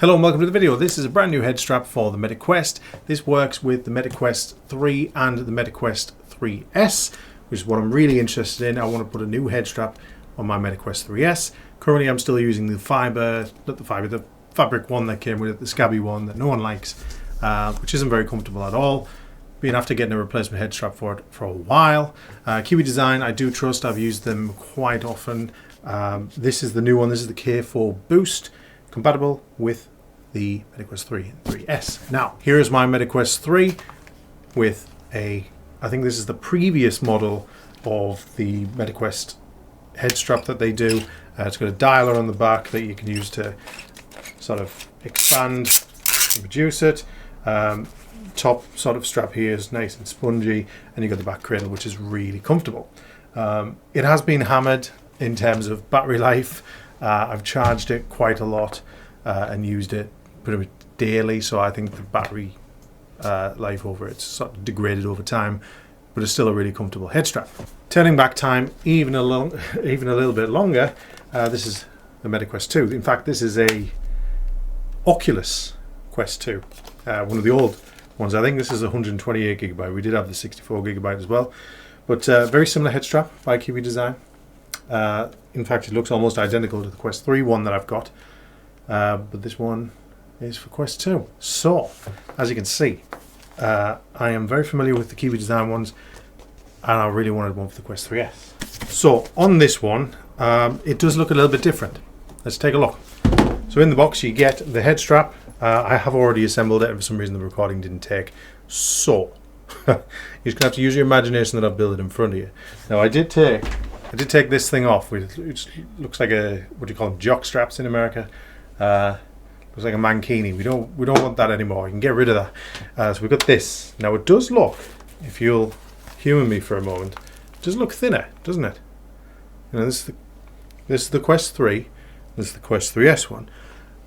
Hello and welcome to the video. This is a brand new head strap for the MetaQuest. This works with the MetaQuest 3 and the MetaQuest 3S, which is what I'm really interested in. I want to put a new head strap on my MetaQuest 3S. Currently I'm still using the the fabric one that came with it, the scabby one that no one likes, which isn't very comfortable at all. Been after getting a replacement head strap for it for a while. Kiwi Design I do trust, I've used them quite often. This is the new one, this is the K4 Boost, compatible with the MetaQuest 3 and 3S. Now, here is my MetaQuest 3 with I think this is the previous model of the MetaQuest head strap that they do. It's got a dialer on the back that you can use to sort of expand and reduce it. Top sort of strap here is nice and spongy, and you've got the back cradle, which is really comfortable. It has been hammered in terms of battery life. I've charged it quite a lot and used it pretty much daily, so I think the battery life over it's sort of degraded over time, but it's still a really comfortable head strap. Turning back time even a little bit longer, this is the MetaQuest 2. In fact, this is a Oculus Quest 2, one of the old ones. I think this is 128GB. We did have the 64GB as well, but very similar head strap by Kiwi Design. In fact, it looks almost identical to the Quest 3 one that I've got, but this one is for Quest 2. So, as you can see, I am very familiar with the Kiwi Design ones, and I really wanted one for the Quest 3S. So, on this one, it does look a little bit different. Let's take a look. So, in the box, you get the head strap. I have already assembled it, and for some reason the recording didn't take. So, you're just gonna have to use your imagination that I've built it in front of you. Now, I did take this thing off. It looks like what do you call them, jock straps in America. Looks like a mankini. We don't want that anymore. You can get rid of that. So we've got this. Now it does look, if you'll humour me for a moment, it does look thinner, doesn't it? You know, this is the Quest 3. This is the Quest 3S one.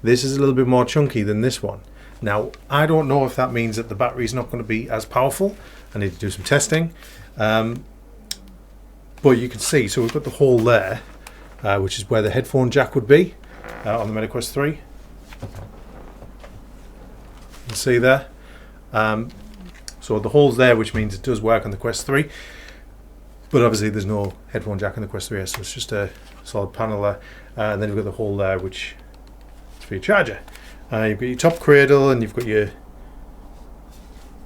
This is a little bit more chunky than this one. Now I don't know if that means that the battery is not going to be as powerful. I need to do some testing. But you can see, so we've got the hole there, which is where the headphone jack would be on the MetaQuest 3. You can see there. So the hole's there, which means it does work on the Quest 3. But obviously there's no headphone jack on the Quest 3S, so it's just a solid panel there. And then you've got the hole there, which is for your charger. You've got your top cradle, and you've got your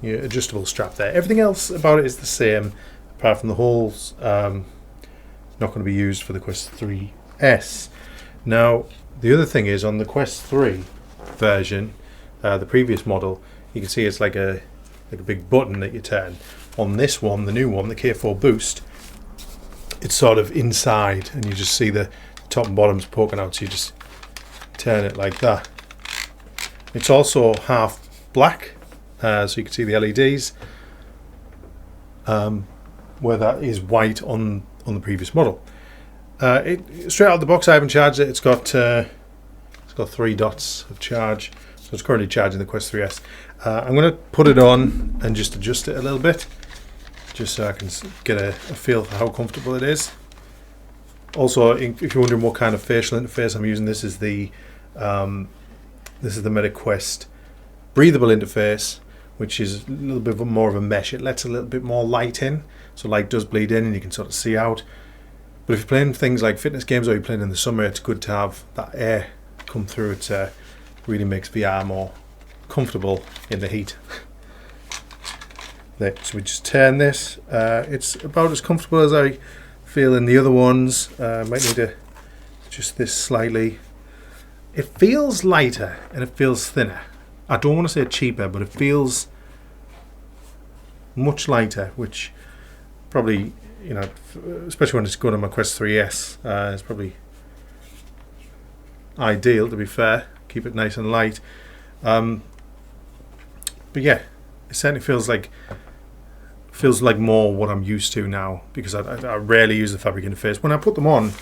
adjustable strap there. Everything else about it is the same, apart from the holes. Not going to be used for the Quest 3S. Now, the other thing is, on the Quest 3 version, the previous model, you can see it's like a big button that you turn. On this one, the new one, the K4 Boost, it's sort of inside, and you just see the top and bottoms poking out, so you just turn it like that. It's also half black, so you can see the LEDs, where that is white on the previous model. Straight out of the box, I haven't charged it. It's got 3 dots of charge, so it's currently charging the Quest 3S. I'm going to put it on and just adjust it a little bit, just so I can get a feel for how comfortable it is. Also, if you're wondering what kind of facial interface I'm using, this is the MetaQuest breathable interface, which is a little bit more of a mesh. It lets a little bit more light in, so light does bleed in and you can sort of see out. But if you're playing things like fitness games, or you're playing in the summer, it's good to have that air come through. It really makes VR more comfortable in the heat. There, so we just turn this. It's about as comfortable as I feel in the other ones. Might need to adjust this slightly. It feels lighter and it feels thinner. I don't want to say cheaper, but it feels much lighter, which probably, you know, especially when it's going on my Quest 3S, it's probably ideal, to be fair. Keep it nice and light. But yeah, it certainly feels like more what I'm used to now, because I rarely use the fabric interface. When I put them on,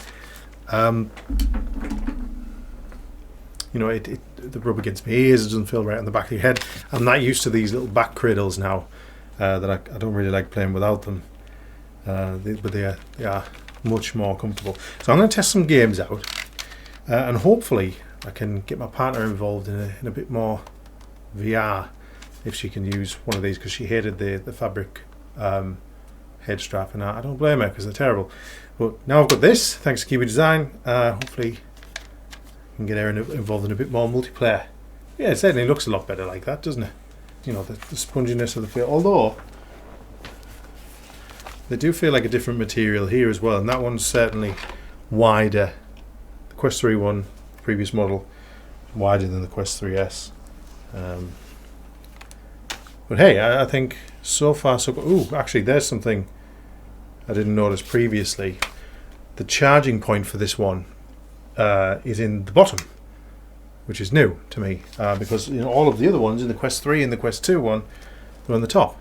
you know, the rub against my ears, it doesn't feel right on the back of your head. I'm not used to these little back cradles now, that I don't really like playing without them. But they are much more comfortable. So I'm going to test some games out, and hopefully I can get my partner involved in a bit more VR if she can use one of these, because she hated the fabric head strap, and I don't blame her because they're terrible. But now I've got this, thanks to Kiwi Design. Hopefully I can get her involved in a bit more multiplayer. Yeah, it certainly looks a lot better like that, doesn't it? You know, the sponginess of the feel, although they do feel like a different material here as well, and that one's certainly wider. The Quest 3 one, previous model, wider than the Quest 3S. But hey, I think so far so good. Ooh, actually there's something I didn't notice previously. The charging point for this one is in the bottom, which is new to me, because you know, all of the other ones in the Quest 3 and the Quest 2 one are on the top.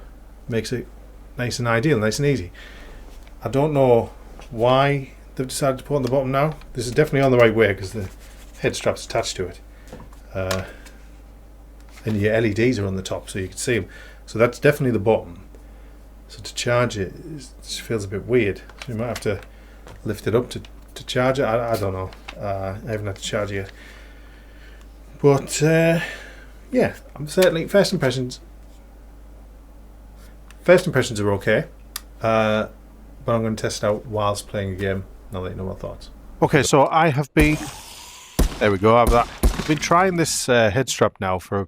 Makes it nice and ideal, nice and easy. I don't know why they've decided to put it on the bottom now. This is definitely on the right way because the head strap's attached to it. And your LEDs are on the top so you can see them. So that's definitely the bottom. So to charge it, it just feels a bit weird. So you might have to lift it up to charge it. I don't know. I haven't had to charge it yet. But yeah, I'm certainly first impressions are okay. But I'm going to test it out whilst playing a game, and I'll let you know my thoughts. Okay, so I have been. There we go. I've been trying this head strap now for a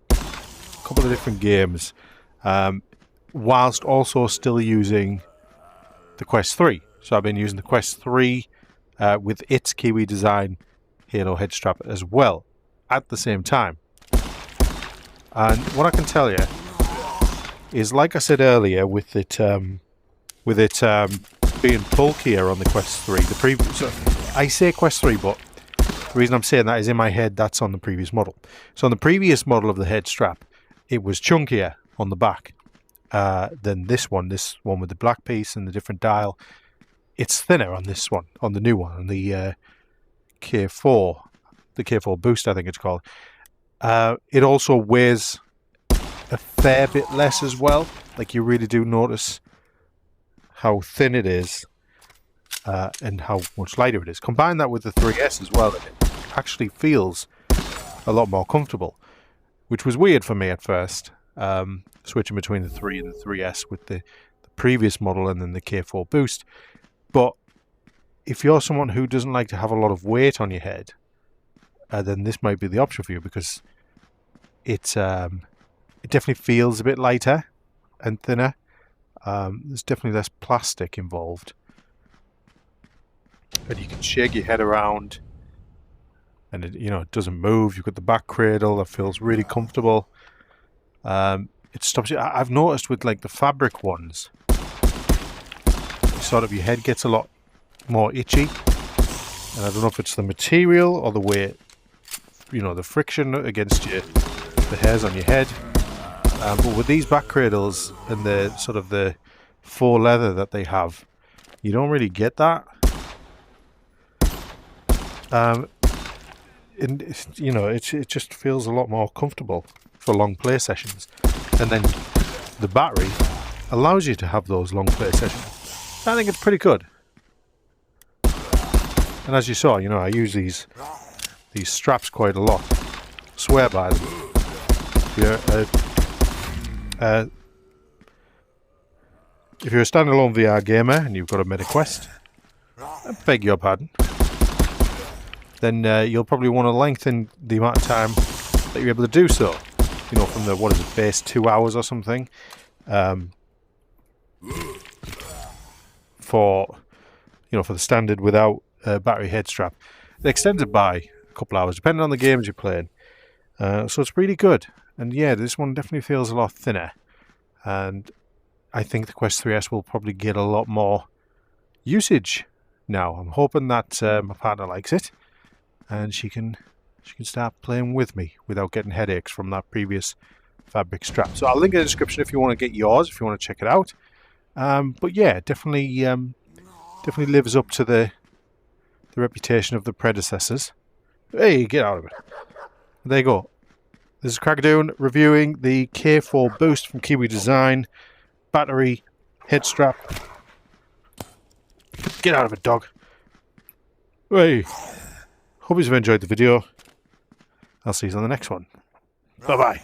couple of different games, whilst also still using the Quest 3. So I've been using the Quest 3 with its Kiwi Design Halo head strap as well at the same time. And what I can tell you is, like I said earlier, with it being bulkier on the Quest 3, the previous. So I say Quest 3, but the reason I'm saying that is in my head that's on the previous model. So on the previous model of the head strap, it was chunkier on the back than this one with the black piece and the different dial. It's thinner on this one, on the new one, on the K4, the K4 Boost, I think it's called. It also weighs a fair bit less as well. Like, you really do notice how thin it is and how much lighter it is. Combine that with the 3S as well, and it actually feels a lot more comfortable, which was weird for me at first, switching between the 3 and the 3S with the previous model and then the K4 Boost. But if you're someone who doesn't like to have a lot of weight on your head, then this might be the option for you, because it definitely feels a bit lighter and thinner. There's definitely less plastic involved, and you can shake your head around, and it doesn't move. You've got the back cradle that feels really comfortable. It stops you. I've noticed with like the fabric ones, sort of your head gets a lot more itchy, and I don't know if it's the material or the way, the friction against the hairs on your head. But with these back cradles and the sort of the faux leather that they have, you don't really get that. And it just feels a lot more comfortable for long play sessions. And then the battery allows you to have those long play sessions. I think it's pretty good. And as you saw, I use these straps quite a lot. Swear by them. If you're a standalone VR gamer and you've got a MetaQuest, I beg your pardon, then you'll probably want to lengthen the amount of time that you're able to do so. From the, base 2 hours or something, for the standard without battery head strap. It extends it by a couple hours, depending on the games you're playing. So it's really good. And yeah, this one definitely feels a lot thinner. And I think the Quest 3S will probably get a lot more usage now. I'm hoping that my partner likes it, and she can start playing with me without getting headaches from that previous fabric strap. So I'll link in the description if you want to get yours, if you want to check it out. But yeah, definitely lives up to the reputation of the predecessors. Hey, get out of it. There you go. This is Crackadoon reviewing the K4 Boost from Kiwi Design. Battery, head strap. Get out of it, dog. Hey. Hope you've enjoyed the video. I'll see you on the next one. Bye-bye.